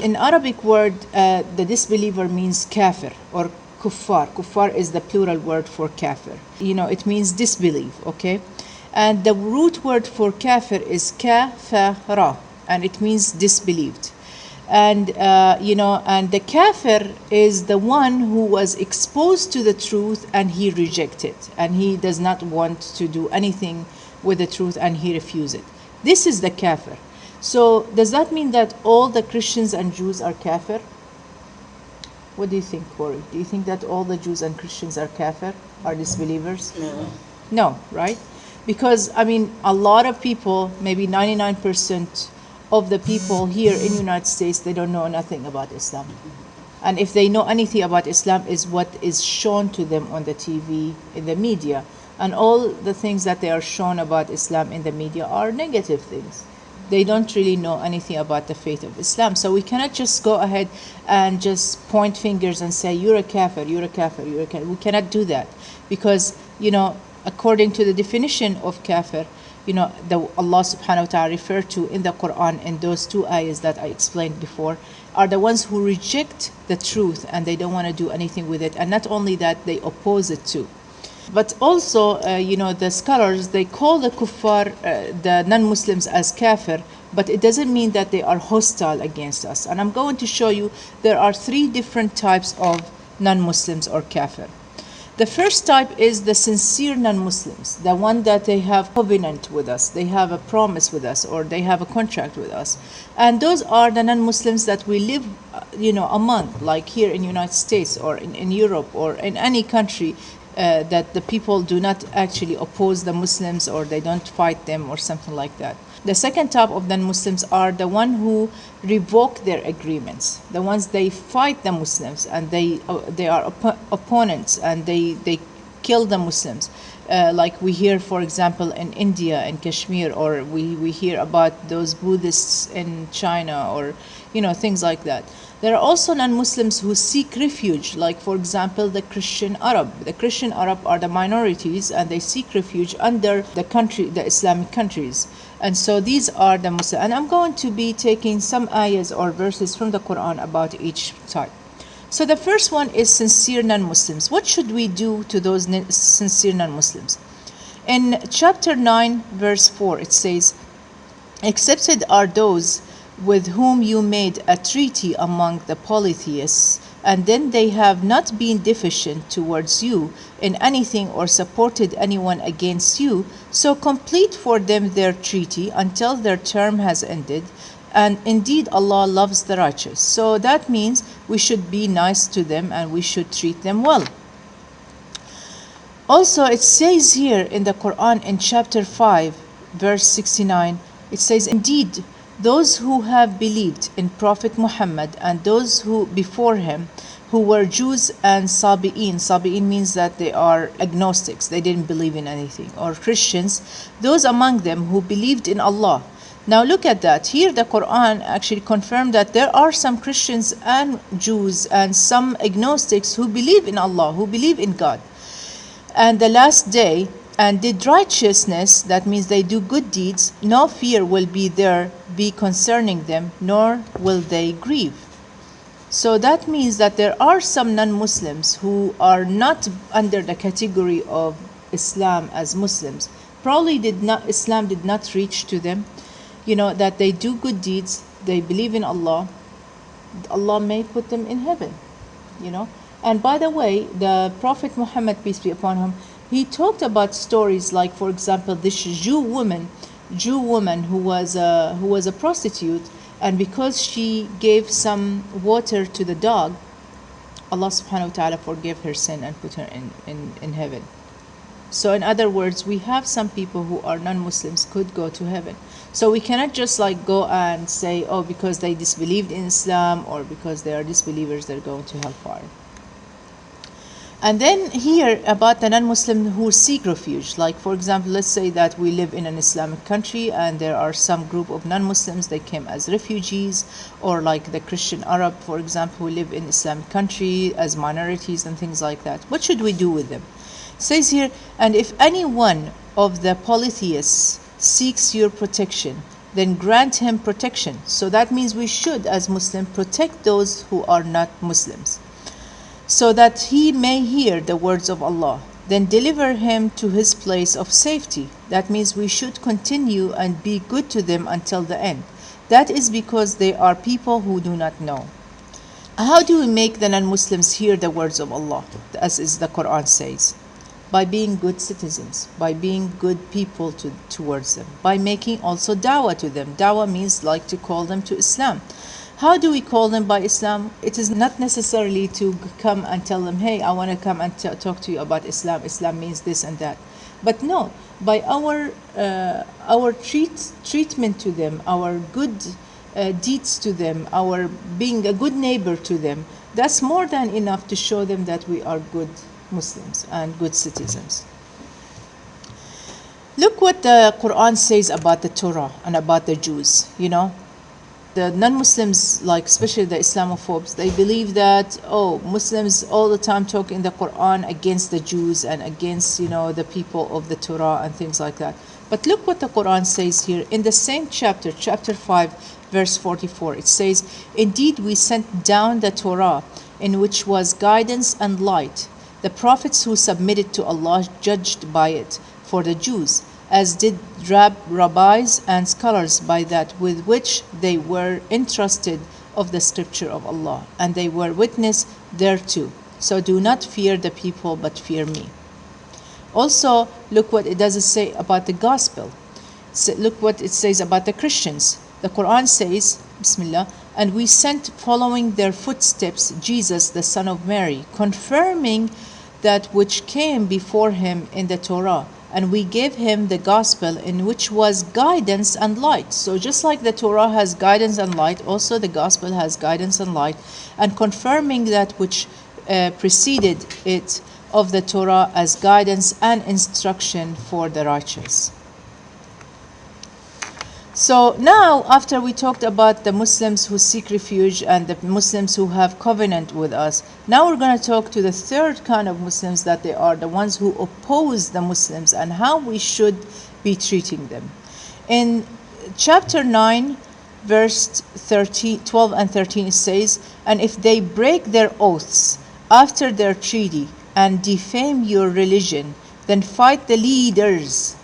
in Arabic word, the disbeliever means kafir or kuffar. Kuffar is the plural word for kafir. It means disbelieve, okay? And the root word for kafir is kafara, and it means disbelieved. And, and the kafir is the one who was exposed to the truth and he rejected, and he does not want to do anything with the truth and he refuses it. This is the kafir. So does that mean that all the Christians and Jews are kafir? What do you think, Corey? Do you think that all the Jews and Christians are kafir, are disbelievers? No, right? Because, a lot of people, maybe 99% of the people here in the United States, they don't know nothing about Islam. And if they know anything about Islam, is what is shown to them on the TV, in the media. And all the things that they are shown about Islam in the media are negative things. They don't really know anything about the faith of Islam. So we cannot just go ahead and just point fingers and say, you're a kafir, you're a kafir, you're a kafir. We cannot do that. Because, according to the definition of kafir, Allah subhanahu wa ta'ala referred to in the Quran in those two ayahs that I explained before, are the ones who reject the truth and they don't want to do anything with it. And not only that, they oppose it too. But also, the scholars, they call the kuffar, the non-Muslims, as kafir, but it doesn't mean that they are hostile against us. And I'm going to show you there are three different types of non-Muslims or kafir. The first type is the sincere non-Muslims, the one that they have covenant with us, they have a promise with us, or they have a contract with us. And those are the non-Muslims that we live, among, like here in the United States or in Europe or in any country, that the people do not actually oppose the Muslims or they don't fight them or something like that. The second type of non-Muslims are the one who revoke their agreements, the ones they fight the Muslims and they are opponents and they kill the Muslims. Like we hear, for example, in India and Kashmir, or we hear about those Buddhists in China, or things like that. There are also non-Muslims who seek refuge, like, for example, the Christian Arab. The Christian Arab are the minorities and they seek refuge under the Islamic countries. And so these are the Muslims. And I'm going to be taking some ayahs or verses from the Quran about each type. So the first one is sincere non-Muslims. What should we do to those sincere non-Muslims? In chapter 9, verse 4, it says, "Accepted are those with whom you made a treaty among the polytheists, and then they have not been deficient towards you in anything or supported anyone against you, so complete for them their treaty until their term has ended, and indeed Allah loves the righteous." So that means we should be nice to them and we should treat them well. Also, it says here in the Quran in chapter 5, verse 69, it says, "Indeed, those who have believed in Prophet Muhammad and those who before him, who were Jews and Sabi'in." Sabi'in means that they are agnostics, they didn't believe in anything, or Christians, those among them who believed in Allah. Now look at that. Here the Quran actually confirmed that there are some Christians and Jews and some agnostics who believe in Allah, who believe in God and the last day, and did righteousness. That means they do good deeds. No fear will be concerning them, nor will they grieve. So that means that there are some non-Muslims who are not under the category of Islam as Muslims. Probably Islam did not reach to them. That they do good deeds, they believe in Allah. Allah may put them in heaven. And by the way, the Prophet Muhammad, peace be upon him, he talked about stories like, for example, this Jew woman who was a prostitute, and because she gave some water to the dog, Allah subhanahu wa ta'ala forgave her sin and put her in heaven. So in other words, we have some people who are non-Muslims could go to heaven. So we cannot just go and say, oh, because they disbelieved in Islam or because they are disbelievers, they're going to hellfire. And then here about the non-Muslim who seek refuge. Like, for example, let's say that we live in an Islamic country and there are some group of non-Muslims, they came as refugees, or like the Christian Arab, for example, who live in Islamic country as minorities and things like that. What should we do with them? It says here, "And if any one of the polytheists seeks your protection, then grant him protection. So that means we should, as Muslims, protect those who are not Muslims, so that he may hear the words of Allah. Then deliver him to his place of safety. That means we should continue and be good to them until the end. That is because they are people who do not know. How do we make the non-Muslims hear the words of Allah, as is the Quran says? By being good citizens, by being good people towards them, by making also da'wah to them. Da'wah means like to call them to Islam. How do we call them by Islam? It is not necessarily to come and tell them, hey, I want to come and talk to you about Islam. Islam means this and that. But no, by our treatment to them, our good deeds to them, our being a good neighbor to them, that's more than enough to show them that we are good Muslims and good citizens. Look what the Quran says about the Torah and about the Jews. You know, the non-Muslims, like especially the Islamophobes, they believe that, oh, Muslims all the time talk in the Quran against the Jews and against, you know, the people of the Torah and things like that. But look what the Quran says here in the same chapter, chapter 5, verse 44. It says, indeed we sent down the Torah, in which was guidance and light. The prophets who submitted to Allah judged by it for the Jews, as did rabbis and scholars by that with which they were entrusted of the scripture of Allah, and they were witness thereto. So do not fear the people, but fear me. Also, look what it does say about the gospel. So look what it says about the Christians. The Quran says, Bismillah, and we sent following their footsteps Jesus, the son of Mary, confirming that which came before him in the Torah. And we gave him the gospel, in which was guidance and light. So just like the Torah has guidance and light, also the gospel has guidance and light, and confirming that which preceded it of the Torah as guidance and instruction for the righteous. So now, after we talked about the Muslims who seek refuge and the Muslims who have covenant with us, now we're going to talk to the third kind of Muslims, that they are the ones who oppose the Muslims and how we should be treating them. In chapter 9, verse 12 and 13, it says, and if they break their oaths after their treaty and defame your religion, then fight the leaders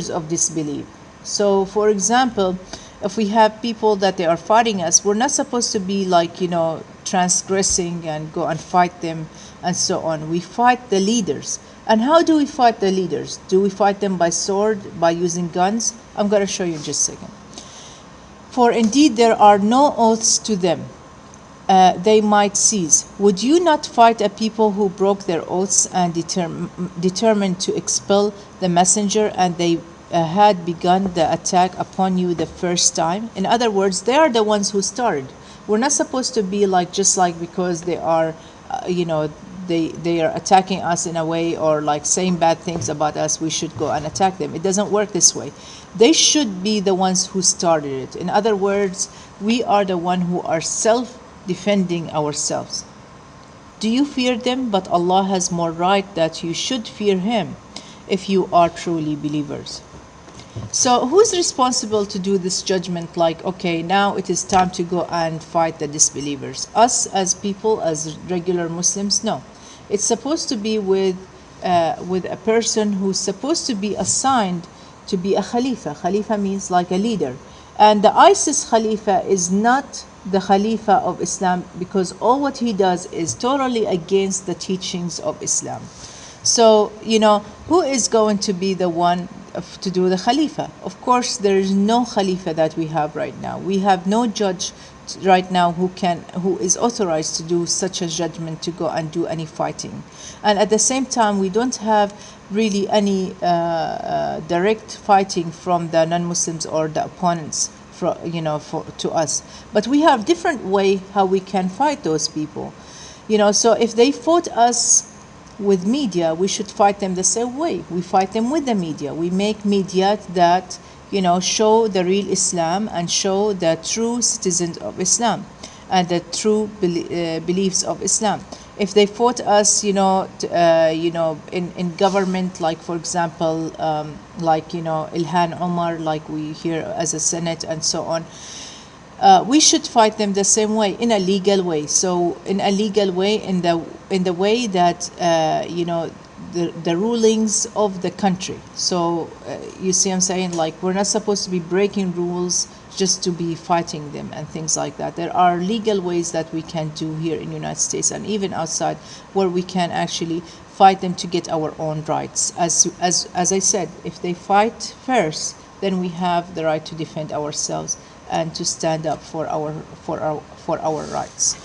of disbelief. So, for example, if we have people that they are fighting us, we're not supposed to be like, you know, transgressing and go and fight them and so on. We fight the leaders. And how do we fight the leaders? Do we fight them by sword, by using guns? I'm going to show you in just a second. For indeed there are no oaths to them. They might cease. Would you not fight a people who broke their oaths and determined to expel the messenger, and they had begun the attack upon you the first time? In other words, they are the ones who started. We're not supposed to be like, just like because they are, you know, they are attacking us in a way, or like saying bad things about us, we should go and attack them. It doesn't work this way. They should be the ones who started it. In other words, we are the one who are self-defending ourselves. Do you fear them? But Allah has more right that you should fear him if you are truly believers. So who's responsible to do this judgment? Like, okay, now it is time to go and fight the disbelievers. Us as people, as regular Muslims? No. It's supposed to be with a person who's supposed to be assigned to be a Khalifa. Khalifa means like a leader. And the ISIS Khalifa is not the Khalifa of Islam, because all what he does is totally against the teachings of Islam. So, you know, who is going to be the one to do the Khalifa? Of course, there is no Khalifa that we have right now. We have no judge right now who is authorized to do such a judgment, to go and do any fighting. And at the same time, we don't have really any direct fighting from the non-Muslims or the opponents, to us. But we have different way how we can fight those people. So if they fought us with media, we should fight them the same way. We fight them with the media. We make media that, show the real Islam and show the true citizens of Islam and the true beliefs of Islam. If they fought us, in government, like for example, Ilhan Omar, like we hear as a Senate and so on, we should fight them the same way, in a legal way. So in a legal way, in the way that the rulings of the country. So you see, I'm saying, like, we're not supposed to be breaking rules just to be fighting them and things like that. There are legal ways that we can do here in the United States and even outside, where we can actually fight them to get our own rights. As I said, if they fight first, then we have the right to defend ourselves and to stand up for our rights.